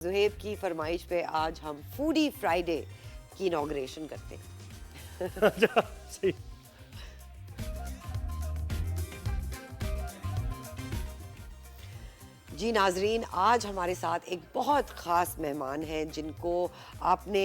ज़ुहैब की फरमाइश पे आज हम फूडी फ्राइडे की इनॉग्रेशन करते हैं। अच्छा सही। जी नाजरीन, आज हमारे साथ एक बहुत ख़ास मेहमान हैं जिनको आपने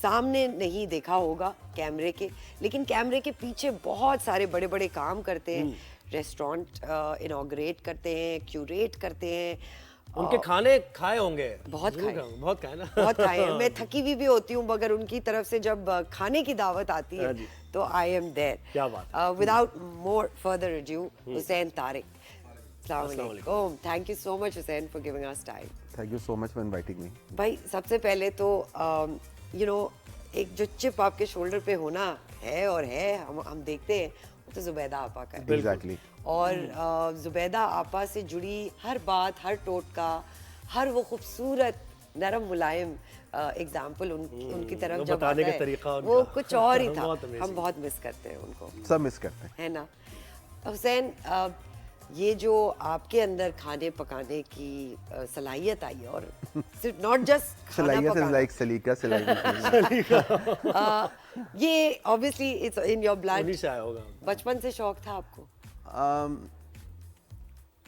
सामने नहीं देखा होगा कैमरे के, लेकिन कैमरे के पीछे बहुत सारे बड़े बड़े काम करते हैं। रेस्टोरेंट इनॉग्रेट करते हैं, क्यूरेट करते हैं। उनके खाने खाए होंगे। बहुत जरूर खाए। खाए, बहुत खाए ना। बहुत खाए हैं। मैं थकी हुई भी होती हूँ, मगर उनकी तरफ से जब खाने की दावत आती है हाँ जी। तो आई एम देयर। क्या बात है। विदाउट मोर फर्दर अड्यू, हुसैन तारिक। अस्सलाम अस्सलामुअलैकुम। Thank you so much Hussain for giving us time. Thank you so much for inviting me. भाई सबसे पहले तो एक जो चिप आपके शोल्डर पे होना है और है, हम देखते हैं, वो तो जुबैदा आपा का है। एग्जैक्टली। और जुबैदा आपा से जुड़ी हर बात, हर टोटका, हर वो खूबसूरत नरम मुलायम एग्जाम्पल उनकी तरफ वो जब बताने आता का है, तरीका वो उनका। कुछ और ही था। बहुत amazing। हम बहुत मिस करते हैं उनको, सब मिस करते हैं। है ना हुसैन? ये जो आपके अंदर खाने पकाने की सलाहियत आई है, और सिर्फ नॉट जस्ट खाना सलाहियत इज पकाना, लाइक सलीका सलाही। ये obviously it's in your blood. उन्हीं से आया होगा। बचपन से शौक था आपको?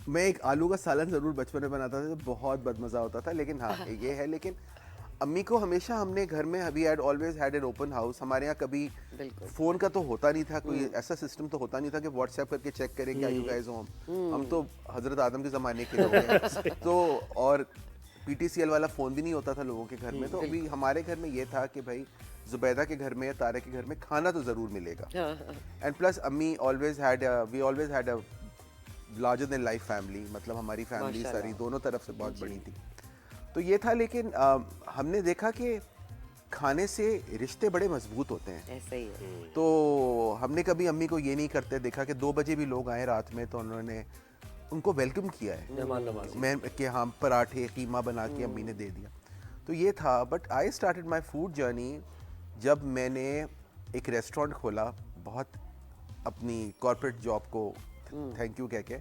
मैं एक आलू का सालन जरूर बचपन में बनाता था, तो बहुत बदमजा होता था। लेकिन हाँ ये है, लेकिन अम्मी को हमेशा हमने घर में we had always had an open house. हमारे यहाँ कभी बिल्कुल। फोन का तो होता नहीं था, कोई ऐसा सिस्टम तो होता नहीं था कि व्हाट्सएप करके चेक करें क्या यू गाइस होम। हम तो हजरत आदम के ज़माने के लोग हैं। तो और पीटीसीएल वाला फ़ोन भी नहीं होता था लोगों के घर में। तो अभी हमारे घर में ये था कि भाई जुबैदा के घर में या तारे के घर में खाना तो ज़रूर मिलेगा। एंड प्लस अम्मी always had we always had a larger than life family. मतलब हमारी फैमिली माशाल्लाह। सारी दोनों तरफ से बहुत बड़ी थी, तो ये था। लेकिन हमने देखा कि खाने से रिश्ते बड़े मजबूत होते हैं। ऐसा ही है। तो हमने कभी अम्मी को ये नहीं करते देखा कि 2 बजे भी लोग आए रात में तो उन्होंने उनको वेलकम किया है। मेहमान नवाजी। मैं कि हाँ पराठे कीमा बना के अम्मी ने दे दिया, तो ये था। But I started my food journey जब मैंने एक रेस्टोरेंट खोला, बहुत अपनी कॉर्पोरेट जॉब को थैंक यू कह के।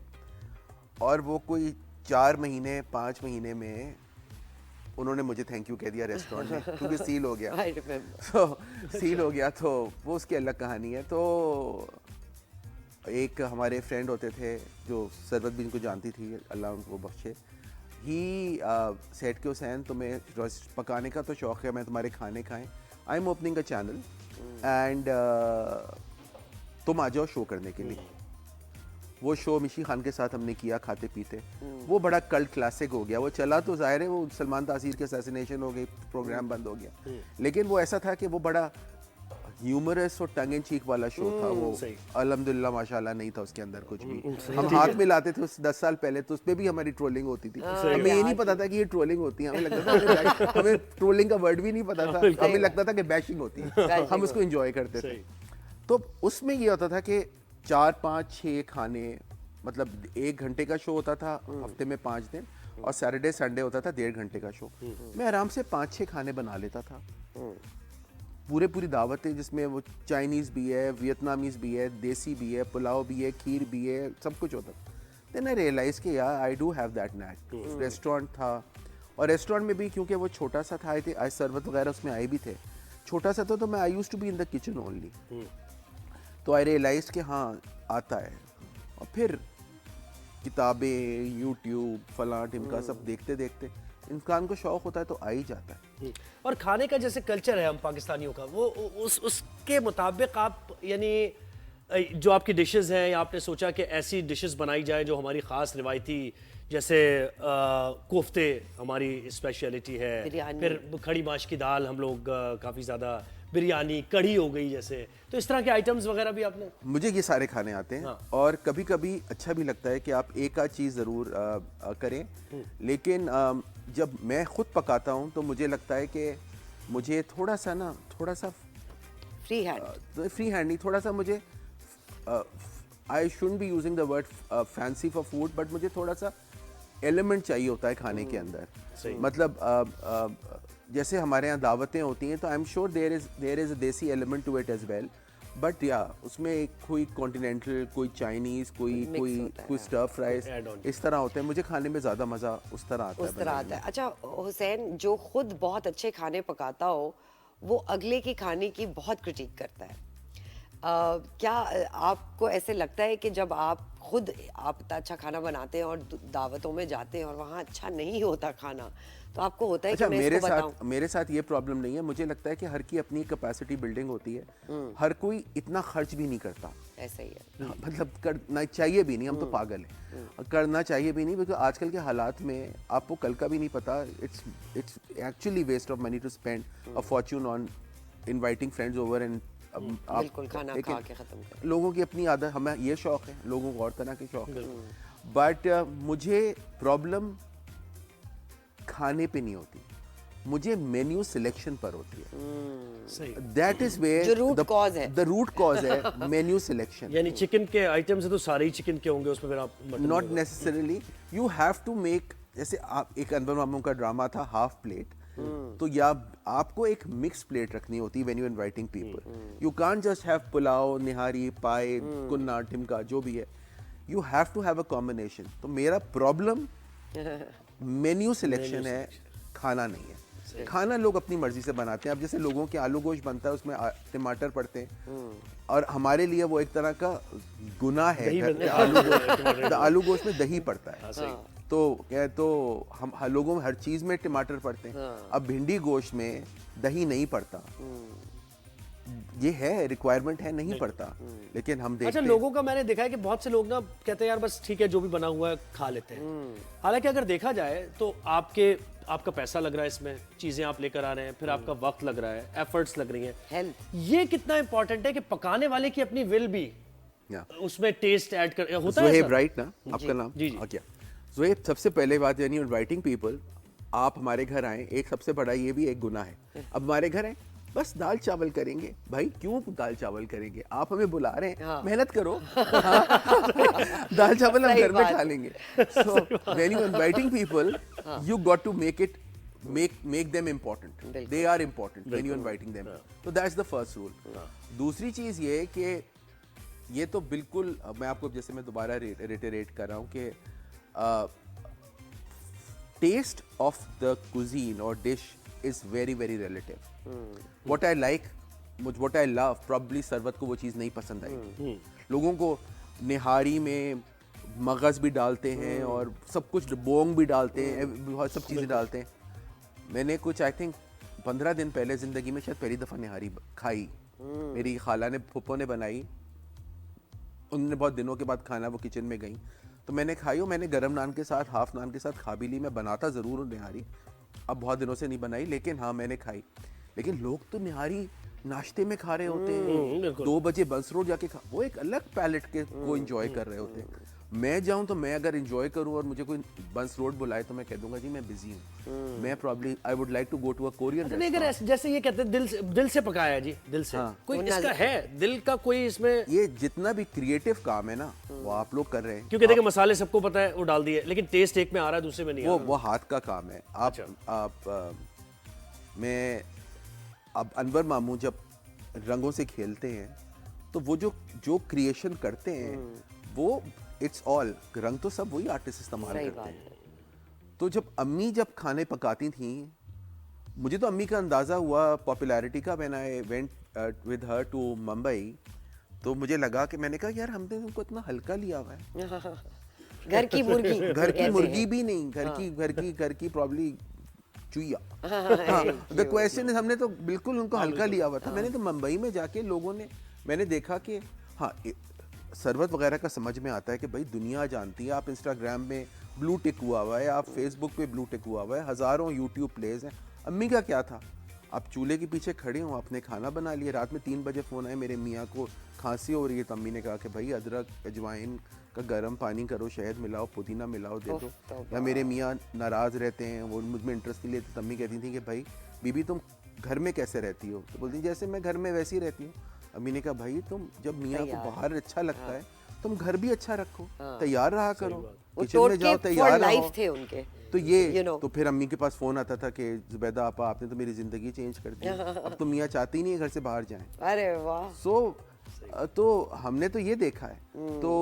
और वो कोई 4 महीने 5 महीने में उन्होंने मुझे थैंक यू कह दिया रेस्टोरेंट में, क्योंकि सील हो गया। I remember। तो सील हो गया, तो वो उसकी अलग कहानी है। तो एक हमारे फ्रेंड होते थे जो सरबत भी इनको जानती थी, अल्लाह उनको बख्शे। ही सेट के हुसैन तुम्हें पकाने का तो शौक़ है, मैं तुम्हारे खाने खाएं, I am opening a channel and तुम आ जाओ शो करने के लिए। वो शो मिशी खान के साथ हमने किया, खाते पीते। वो बड़ा कल्ट क्लासिक हो गया। वो चला तो जाहिर है, वो सलमान तासीर के असैसिनेशन हो गई, प्रोग्राम बंद हो गया। लेकिन वो ऐसा था कि वो बड़ा ह्यूमरस और टंग एंड चीक वाला शो था वो। सही। अल्हम्दुलिल्लाह माशाल्लाह नहीं था उसके अंदर कुछ भी। हम हाथ में लाते थे उस 10 साल पहले, तो उस पे भी हमारी ट्रोलिंग होती थी। हमें ये नहीं पता था कि ये ट्रोलिंग होती है। हमें लगता था हमें ट्रोलिंग का वर्ड भी नहीं पता था। हमें लगता था कि बैशिंग होती है, हम उसको एंजॉय करते थे। तो उसमें ये होता था कि 4 5 6 खाने, मतलब 1 घंटे का शो होता था हफ्ते में 5 दिन, और सैटरडे संडे होता था 1.5 घंटे का शो। मैं आराम से 5-6 खाने बना लेता था। पूरी दावतें, जिसमें वो चाइनीज़ भी है, वियतनामीज़ भी है, देसी भी है, पुलाव भी है, खीर भी है, सब कुछ होता। देन आई रियलाइज़ कि यार I do have that knack. Restaurant था, और रेस्टोरेंट में भी क्योंकि वो छोटा सा था, आज सरबत वगैरह उसमें आए भी थे, छोटा सा था, तो मैं I used to be in the kitchen only. तो आई रियलाइज कि हाँ आता है। और फिर किताबें, यूट्यूब, फलां टिमका सब देखते देखते इंसान को शौक होता है तो आ ही जाता है। और खाने का जैसे कल्चर है हम पाकिस्तानियों का, वो उसके मुताबिक आप यानी जो आपकी डिशेस हैं, या आपने सोचा कि ऐसी डिशेस बनाई जाए जो हमारी ख़ास रिवायती, जैसे कोफ्ते हमारी स्पेशलिटी है, बिरयानी। फिर खड़ी माश की दाल हम लोग काफ़ी ज़्यादा, बिरयानी, कढ़ी हो गई जैसे, तो इस तरह के आइटम्स वगैरह भी आपने? मुझे ये सारे खाने आते हैं। हाँ। और कभी कभी अच्छा भी लगता है कि आप एक आध चीज़ ज़रूर करें। लेकिन जब मैं खुद पकाता हूँ तो मुझे लगता है कि मुझे थोड़ा सा फ्री हैंड नहीं, थोड़ा सा मुझे I shouldn't be using the word fancy for food, but मुझे थोड़ा सा एलिमेंट चाहिए होता है खाने के अंदर। मतलब जैसे हमारे यहाँ दावतें होती हैं, तो I am sure there is a desi element to it as well. But या उसमें कोई कॉन्टिनेंटल, कोई चाइनीज, कोई Mix कोई होता है, कोई स्टर फ्राइज Add on। इस तरह होते हैं। मुझे खाने में ज़्यादा मज़ा उस तरह आता है उस तरह बनाने आता है। अच्छा हुसैन, जो खुद बहुत अच्छे खाने पकाता हो वो अगले के खाने की बहुत क्रिटिक करता है। क्या आपको ऐसे लगता है कि जब आप खुद आप इतना अच्छा खाना बनाते हैं और दावतों में जाते हैं और वहाँ अच्छा नहीं होता खाना, तो आपको होता है अच्छा, कि मैं इसको बताऊं? मेरे साथ ये प्रॉब्लम नहीं है। मुझे लगता है कि हर की अपनी कैपेसिटी बिल्डिंग होती है। हर कोई इतना खर्च भी नहीं करता। ऐसा ही है। हाँ, मतलब करना चाहिए भी नहीं, हम तो पागल हैं। और करना चाहिए भी नहीं, बिकॉज आजकल के हालात में आपको कल का भी नहीं पता। It's actually waste of money to spend a fortune on inviting friends over and बिल्कुल, खाना खा के खत्म कर। लोगों की अपनी आदत, हमें ये शौक है, लोगों को और तरह के शौक है। बट मुझे प्रॉब्लम खाने पे नहीं होती, मुझे मेन्यू सिलेक्शन पर होती है। सही। दैट इज वेयर जो root cause है। द रूट कॉज है मेन्यू सिलेक्शन। यानी चिकन के आइटम्स है तो सारे ही चिकन के होंगे, उसमें फिर आप मटन नॉट होगा। Necessarily, you have to make, जैसे आप एक अनवर मामू का ड्रामा था हाफ प्लेट, तो या आपको एक मिक्स प्लेट रखनी होती है when you inviting people. You can't just have pulao, nihari, paya, kunna, टिमका, जो भी है, you have to have a combination. तो मेरा प्रॉब्लम मेन्यू सिलेक्शन है, खाना नहीं है। खाना लोग अपनी मर्जी से बनाते हैं। अब जैसे लोगों के आलू गोश्त बनता है, उसमें टमाटर पड़ते हैं, और हमारे लिए वो एक तरह का गुनाह है। दही घर बनता पे है। आलू गोश्त में दही पड़ता है। सही। तो क्या, तो हम लोगों में हर चीज में टमाटर पड़ते हैं। अब भिंडी गोश्त में दही नहीं पड़ता, ये है रिक्वायरमेंट है, नहीं पड़ता, लेकिन हम देखते अच्छा, हैं। लोगों का मैंने देखा है कि बहुत से लोग ना कहते हैं यार बस ठीक है जो भी बना हुआ है खा लेते हैं। हालांकि अगर देखा जाए तो आपका पैसा लग रहा है इसमें, चीजें आप लेकर आ रहे हैं, फिर आपका वक्त लग रहा है, एफर्ट्स लग रही हैं, हेल्थ। ये कितना इंपॉर्टेंट है कि पकाने वाले की अपनी विल भी या। उसमें टेस्ट ऐड कर होता है ज़ुहैब, ऐसा? राइट ना आपका नाम? जी, जी। ओके ज़ुहैब, सबसे पहले बात यानी इनवाइटिंग पीपल, आप हमारे घर आए, एक सबसे बड़ा ये भी एक गुनाह है। अब हमारे घर आए, बस दाल चावल करेंगे। भाई क्यों दाल चावल करेंगे? आप हमें बुला रहे हैं, हाँ। मेहनत करो। दाल चावल हम सही घर में बात खा है। लेंगे। So when you inviting people, you got to make it make them important. बिल्कुल। They are important when you inviting them. तो that's the first rule. दूसरी चीज ये कि ये तो बिल्कुल, मैं आपको जैसे मैं दोबारा रिटेरेट कर रहा हूँ कि टेस्ट ऑफ द कुजीन और dish is very very relative. What I like, what I love, probably Sarwat को वो चीज़ नहीं पसंद आई। लोगों को निहारी में मगज भी डालते हैं और सब कुछ, बोंग भी डालते हैं, बहुत सब चीज़ें डालते हैं। मैंने कुछ आई थिंक 15 दिन पहले ज़िंदगी में शायद पहली दफ़ा निहारी खाई। मेरी खाला ने, फुप्पो ने बनाई, उन्होंने बहुत दिनों के बाद खाना वो किचन में गई तो मैंने खाई, और मैंने गरम नान के साथ, हाफ नान के साथ खा भी ली। मैं बनाता ज़रूर हूँ निहारी, अब बहुत दिनों से नहीं बनाई, लेकिन हाँ मैंने खाई। लेकिन लोग तो निहारी नाश्ते में खा रहे होते हैं, 2 बजे बंस रोड जाके वो एक अलग पैलेट के को एंजॉय कर रहे होते हैं। मैं जाऊं तो मैं अगर एंजॉय करूं और मुझे कोई बंस रोड बुलाए तो मैं कह दूंगा जी मैं बिजी हूं, मैं probably I would like to go to a Korean नहीं, अगर जैसे ये कहते हैं दिल से पकाया जी, दिल से, हाँ। कोई इसका है दिल का कोई इसमें? ये जितना भी क्रिएटिव काम है ना वो आप लोग कर रहे हैं, क्योंकि देखिए मसाले सबको पता है वो डाल दिए, लेकिन टेस्ट एक में आ रहा है दूसरे में नहीं आ रहा। वो हाथ का काम है। मैं अब अनवर मामू जब रंगों से खेलते हैं तो वो जो क्रिएशन करते हैं वो इट्स ऑल, रंग तो सब वही आर्टिस्ट इस्तेमाल सही करते बात हैं। है। तो जब अम्मी जब खाने पकाती थी, मुझे तो अम्मी का अंदाज़ा हुआ पॉपुलैरिटी का when I went with her to Mumbai. तो मुझे लगा कि मैंने कहा यार हमने उनको इतना हल्का लिया हुआ है। घर की मुर्गी, घर की ऐसे मुर्गी है। भी नहीं, घर की प्रॉब्ली चुईया। हाँ, द क्वेश्चन इज, हमने तो बिल्कुल उनको हल्का लिया हुआ था। मैंने तो मुंबई में जाके लोगों ने, मैंने देखा कि हाँ सरवत वगैरह का समझ में आता है कि भाई दुनिया जानती है, आप इंस्टाग्राम में ब्लू टिक हुआ हुआ है, आप फेसबुक पे ब्लू टिक हुआ हुआ है, हज़ारों यूट्यूब प्लेज हैं। अम्मी का क्या था, आप चूल्हे के पीछे खड़े हो, आपने खाना बना लिया। रात में 3 बजे फ़ोन आए, मेरे मियाँ को खांसी हो रही है, तो अम्मी ने कहा कि भाई अदरक अजवाइन का गर्म पानी करो, शहद मिलाओ, पुदीना मिलाओ, दे दो। या मेरे मियाँ नाराज़ रहते हैं, वो मुझ में इंटरेस्ट नहीं लेते, तो अम्मी कहती थी कि भाई बीबी तुम घर में कैसे रहती हो? तो बोलती जैसे मैं घर में वैसी रहती हूँ। अम्मी ने कहा भाई तुम जब मियाँ को बाहर अच्छा लगता है तुम घर भी अच्छा रखो, तैयार रहा करो, किचन में जाओ तैयार रहो। थे उनके तो ये तो फिर अम्मी के पास फोन आता था कि जुबैदा आपा आपने तो मेरी जिंदगी चेंज कर दी, अब तो मियाँ चाहती नहीं है घर से बाहर जाएं। अरे वाह। सो तो हमने तो ये देखा है। तो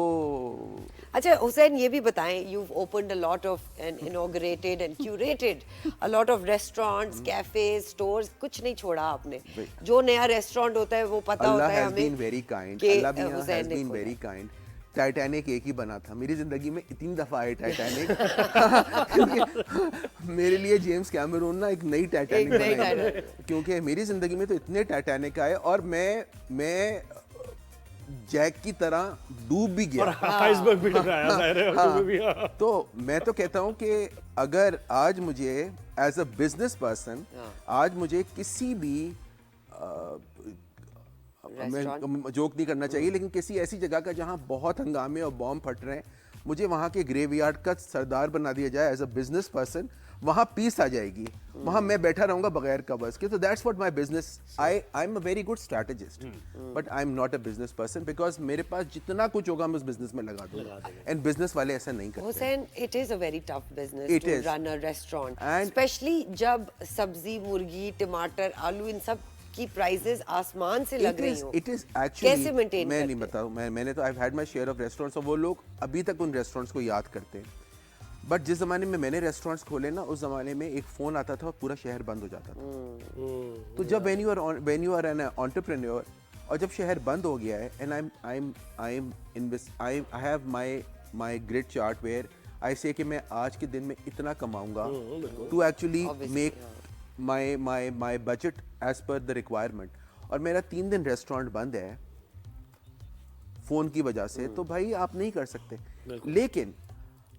अच्छा हुसैन, ये भी बताएं, you've opened a lot of and inaugurated and curated a lot of restaurants, cafes, stores, कुछ नहीं छोड़ा आपने। जो नया रेस्टोरेंट होता है वो पता अल्लाह होता है has been हमें very kind, कि अल्लाह भी हुसैन has ने been खोला। very kind। टाइटैनिक एक ही बना था मेरी जिंदगी में, इतनी दफा है टाइटैनिक। मेरे लिए जेम्स कैमरून ना एक नई टाइटैनिक एक नई बनाई, टाइटैनिक। क्योंकि मेरी जिंदगी में तो इतने टाइटैनिक आए और मैं जैक की तरह डूब भी और गया। आइसबर्ग भी टकराया, जाहिर है, उसमें भी, हाँ। तो मैं तो कहता हूँ कि अगर आज मुझे एज अ बिजनेस पर्सन, आज मुझे किसी भी मैं जोक नहीं करना चाहिए, लेकिन किसी ऐसी जगह का जहाँ बहुत हंगामे और बॉम्ब फट रहे हैं, मुझे वहाँ के ग्रेवयार्ड का सरदार बना दिया जाए एज अ बिजनेस पर्सन, वहाँ पीस आ जाएगी, वहाँ मैं बैठा रहूंगा बगैर कवर्स के। तो that's what my business, I am a very good strategist, but I am not a business person, because मेरे पास जितना कुछ होगा मैं उस बिजनेस में लगा दूंगा, एंड बिजनेस वाले ऐसा नहीं करते। Hussain, it is a very tough business It to is. run a restaurant, And- especially जब सब्जी, मुर्गी, टमाटर, आलू, इन सब की प्राइसेस आसमान से लग रही हो। इट इज एक्चुअली, कैसे मेंटेन मैं करते नहीं हैं? बताऊं, मैंने तो I had my share of restaurants, और वो लोग अभी तक उन रेस्टोरेंट्स को याद करते हैं। बट जिस जमाने में मैंने रेस्टोरेंट्स खोले ना, उस जमाने में एक फोन आता था और पूरा शहर बंद हो जाता था। तो जब when you are an entrepreneur, और जब शहर बंद हो गया है, and I have my grid chart where I say कि मैं आज के दिन में इतना कमाऊंगा to actually Obviously, make my budget as per the requirement, और मेरा 3 दिन रेस्टोरेंट बंद है फोन की वजह से, तो भाई आप नहीं कर सकते। लेकिन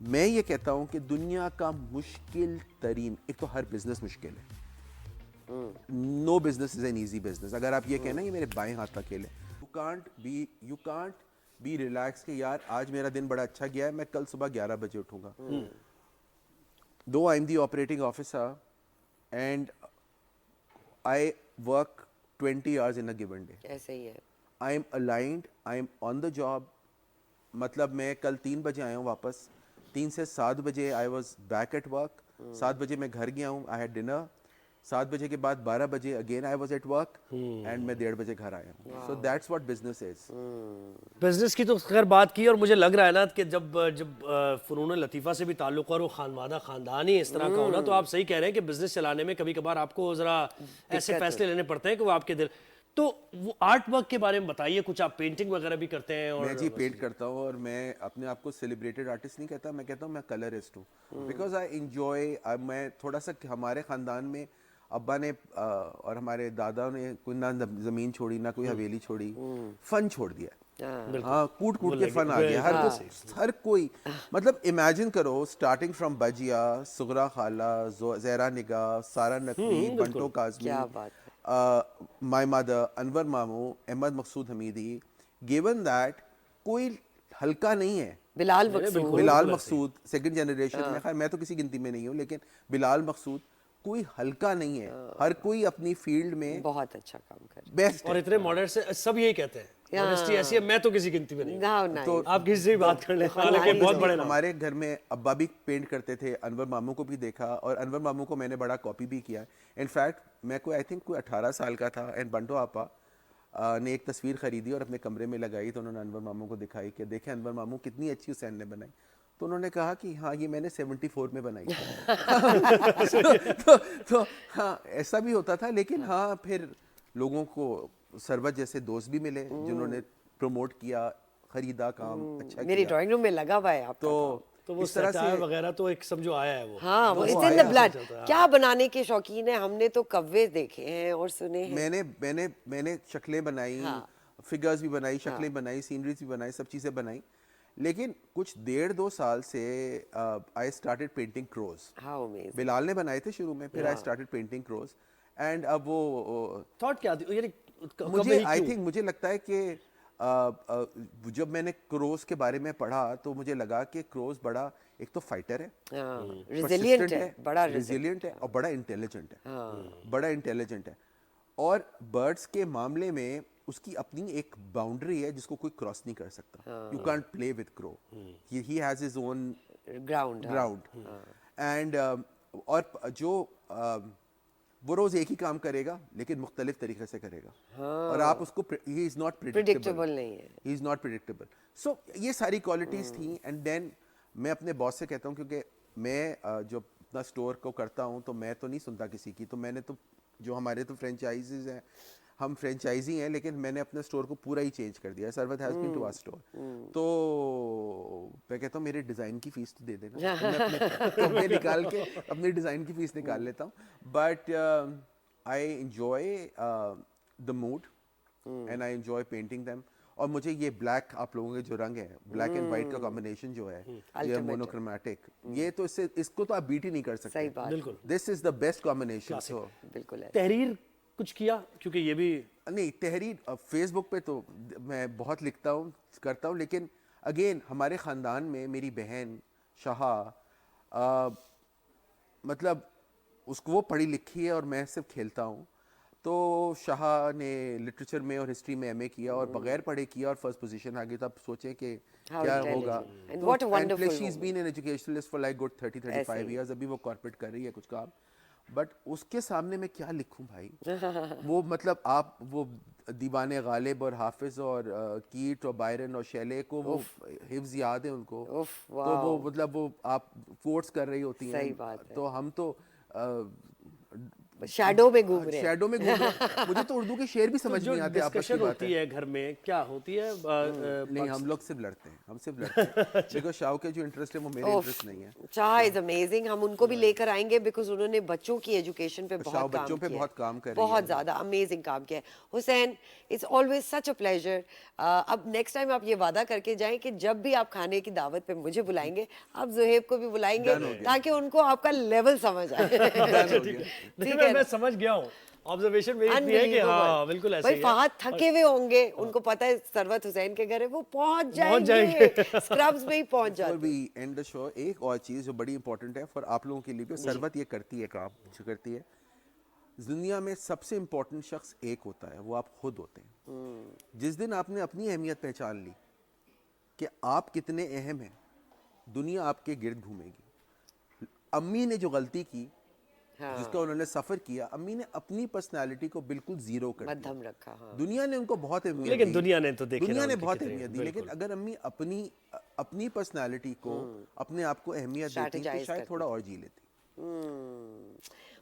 मैं ये कहता हूं कि दुनिया का मुश्किल तरीन, एक तो हर बिजनेस मुश्किल है, no business is an easy business. अगर आप ये कहना ये मेरे बाएं हाथ का खेल है, यू कांट बी रिलैक्स कि यार आज मेरा दिन बड़ा अच्छा गया है, मैं कल सुबह 11 बजे उठूंगा। दो I am the operating officer and I work 20 hours in a given day. ऐसे ही है। I am aligned, I am on the job. मतलब मैं कल 3 बजे आया हूँ वापस, 3 से 7 बजे I was back at work, 7 बजे मैं घर गया हूँ, I had dinner, 7 बजे के बाद 12 बजे again I was at work, and मैं 1:30 बजे घर आया हूँ। So that's what business is. Business की तो खैर बात की, और मुझे लग रहा है ना कि जब फ़नून लतीफ़ा से भी ताल्लुक़ और वो खानदान ही इस तरह का होना, तो आप सही कह रहे हैं कि बिजनेस चलाने में कभी कभार आपको ज़रा ऐसे फैसले लेने पड़ते हैं कि वो आपके दिल। तो वो आर्ट वर्क के बारे में बताइए कुछ, आप पेंटिंग वगैरह भी करते हैं? और मैं जी पेंट करता हूँ, और मैं अपने आप को सेलिब्रेटेड आर्टिस्ट नहीं कहता, मैं कहता हूँ मैं कलरिस्ट हूँ, बिकॉज आई इंजॉय। मैं थोड़ा सा, हमारे ख़ानदान में अब्बा ने और हमारे दादा ने कोई ना ज़मीन छोड़ी ना कोई हवेली छोड़ी, फन छोड़ दिया। हाँ, कूट के फन आ गया हर कोई। मतलब इमेजिन करो, स्टार्टिंग फ्रॉम बजिया, सुगरा खाला, ज़हरा निगाह, सारा नकवी, बंटो काज़मी, क्या बात है। माय मदर, अनवर मामू, अहमद मकसूद हमीदी, गिवन दैट कोई हल्का नहीं है। बिलाल मकसूद सेकंड जनरेशन में, खैर मैं तो किसी गिनती में नहीं हूँ, लेकिन बिलाल मकसूद कोई हल्का नहीं है, हर कोई अपनी फील्ड में बहुत अच्छा काम कर बेस्ट। और इतने मॉडर्न से सब यही कहते हैं, मॉडेस्टी ऐसी है, मैं तो किसी गिनती में नहीं हूं। तो आप किसी से भी बात कर लें, हालांकि बहुत बड़े नाम। हमारे घर में अब्बा भी पेंट करते थे, अनवर मामू को भी देखा, और अनवर मामू को मैंने बड़ा कॉपी भी किया। इनफैक्ट मैं कोई आई थिंक कोई 18 साल का था, एंड बंटो आपा ने एक तस्वीर खरीदी और अपने कमरे में लगाई, तो उन्होंने अनवर मामू को दिखाई कि देखें अनवर मामू कितनी अच्छी हुसैन ने बनाई। तो उन्होंने कहा कि हाँ ये मैंने 74 में बनाई थी। तो हाँ ऐसा भी होता था, लेकिन हाँ फिर लोगों को सरवत जैसे दोस्त भी मिले जिन्होंने प्रमोट किया, खरीदा, काम अच्छा किया। मेरी ड्राइंग रूम में लगा हुआ है आपका तो वो सटायर वगैरह तो एक समझो आया है वो। हाँ, वो इट्स इन द ब्लड। क्या बनाने के शौकीन है, हमने तो कव्वे देखे हैं और सुने हैं। मैंने शक्लें बनाई, फिगर्स भी बनाई, शक्लें बनाई, सीनरीज भी बनाई, सब चीज़ें बनाई। लेकिन कुछ 1.5-2 साल से I started painting crows. Bilal ने बनाए थे शुरू में, फिर I started painting crows, and अब वो थॉट क्या थी, यानी मुझे लगता है कि जब मैंने क्रोज के बारे में पढ़ा तो मुझे लगा कि क्रोज बड़ा, एक तो फाइटर है, रिजिलियंट है और बड़ा इंटेलिजेंट है, और बर्ड्स के मामले में उसकी अपनी एक बाउंड्री है जिसको कोई क्रॉस नहीं कर सकता। You can't play with crow, he has his own ground. And और जो वो रोज एक ही काम करेगा लेकिन मुख्तलिफ तरीके से करेगा और आप उसको ही इज नॉट प्रिडिक्टेबल नहीं है। He is not predictable. So ये सारी क्वालिटीज थी एंड देन मैं अपने बॉस से कहता हूँ क्योंकि मैं जो अपना स्टोर को करता हूँ तो मैं तो नहीं सुनता किसी की, तो मैंने तो जो हमारे तो फ्रेंचाइजीज हैं, हम फ्रेंचाइजी हैं लेकिन मैंने अपने स्टोर को पूरा ही चेंज कर दिया। Sarwat has been to our store. तो मैं कहता हूँ मेरे डिज़ाइन की फीस तो दे देना, तो मैं अपने कपड़े निकाल के अपनी डिज़ाइन की फीस निकाल लेता हूँ। But I enjoy the mood and I enjoy painting them. और मुझे ये ब्लैक आप लोगों के जो रंग है, ब्लैक एंड वाइट का कॉम्बिनेशन जो है, ये मोनोक्रोमैटिक, ये तो इसको तो आप बीट ही नहीं कर सकते। सही बात। बिल्कुल। This is the best combination. So बिल्कुल है। तहरीर कुछ किया, क्योंकि ये भी नहीं, तहरीर फेसबुक पे तो मैं बहुत लिखता हूँ करता हूँ, लेकिन अगेन हमारे ख़ानदान में मेरी बहन शाहा मतलब उसको वो पढ़ी लिखी है और मैं सिर्फ खेलता हूँ। तो शाह ने लिटरेचर में और हिस्ट्री में एमए किया और बगैर पढ़े किया और फर्स्ट पोजीशन आ गई। तब सोचें कि क्या होगा। And what a wonderful she is been an educationalist for like good 30-35 years. अभी वो कॉर्पोरेट कर रही है कुछ काम, बट उसके सामने मैं क्या लिखूं भाई। वो मतलब आप वो दीवाने गालिब और हाफिज और कीट और बायरन और शैले को वो हिफ्ज याद है उनको, तो वो मतलब वो आप कोट्स कर रही होती हैं। सही बात है। तो हम तो शैडो में घूम रहे हैं। शैडो में घूम रहे हैं। मुझे तो उर्दू के शेर भी समझ नहीं आते। आपस की डिस्कशन बात होती है घर में, क्या होती है? नहीं, हम लोग सिर्फ लड़ते हैं, हम सिर्फ लड़ते हैं। बिकॉज़ शाह के जो इंटरेस्ट है वो मेरे इंटरेस्ट नहीं है। Shah is amazing. हम उनको भी लेकर आएंगे बिकॉज उन्होंने बच्चों की एजुकेशन पे शाह बहुत काम बच्चों पे किया बहुत काम कर है, रही है। बहुत ज्यादा अमेजिंग काम किया है। Hussain, it's always such a pleasure. अब नेक्स्ट टाइम आप ये वादा करके जाएं कि जब भी आप खाने की दावत पे मुझे बुलाएंगे, आप जुहेब को भी बुलाएंगे ताकि उनको आपका लेवल समझ आए। नहीं, मैं समझ गया हूँ। ऑब्जर्वेशन मेरी भी है कि हाँ बिल्कुल ऐसे भाई ही है। फहद थके हुए होंगे, उनको पता है सरवत हुसैन के घर है, वो पहुंच जाएंगे स्क्रब्स में ही पहुंच जाते हैं। वी एंड द शो, एक और चीज़ जो बड़ी इंपॉर्टेंट है फॉर आप लोगों के लिए भी, सरवत ये करती है काम जो करती है, दुनिया में सबसे इंपॉर्टेंट शख्स एक होता है, वो आप खुद होते हैं। जिस दिन आपने अपनी अहमियत पहचान ली कि आप कितने अहम हैं, दुनिया आपके गिर्द घूमेगी। अम्मी ने जो गलती की, जिसका उन्होंने सफर किया, अम्मी ने अपनी पर्सनालिटी को बिल्कुल जीरो कर दिया, मध्यम रखा। हाँ। दुनिया ने उनको बहुत अहमियत लेकिन दी। दुनिया ने तो देखे दुनिया ना ने उनके बहुत कितने, अहमियत दी, बिल्कुल। लेकिन अगर अम्मी अपनी पर्सनालिटी को, अपने आप को अहमियत देती तो Strategize शायद करती। थोड़ा और जी लेती।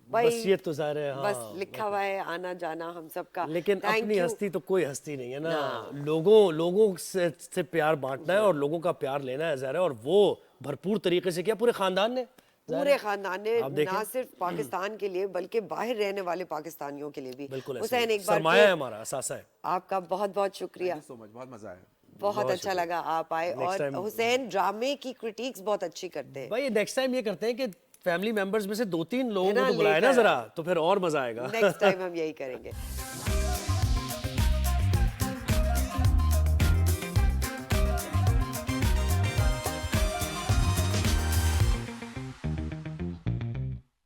भाई बस ये तो ज़ाहिर है, हाँ। बस लिखा हुआ है आना जाना हम सबका। लेकिन Thank अपनी you. हस्ती तो कोई हस्ती नहीं है ना। लोगों से प्यार बांटना है और लोगों का प्यार लेना है, ज़ाहिर है। और वो भरपूर तरीके से किया पूरे खानदान ने। पूरे खानदान ने, आप देखें। ना सिर्फ पाकिस्तान के लिए बल्कि बाहर रहने वाले पाकिस्तानियों के लिए भी। बिल्कुल ऐसे हुसैन, ही। एक बार सरमाया है फिर हमारा, असासा है। आपका बहुत बहुत शुक्रिया। सो मच, बहुत मजा आया। बहुत अच्छा लगा आप आए। Next और time- हुसैन ड्रामे की क्रिटिक्स बहुत अच्छी करते हैं। भाई नेक्स्ट टाइम ये करते हैं कि फैमिली मेंबर्स में से 2-3 लोगों है ना, को तो बुलाए ना लेकर। जरा, तो फिर और मजा आएगा। नेक्स्ट टाइम हम यही करेंगे।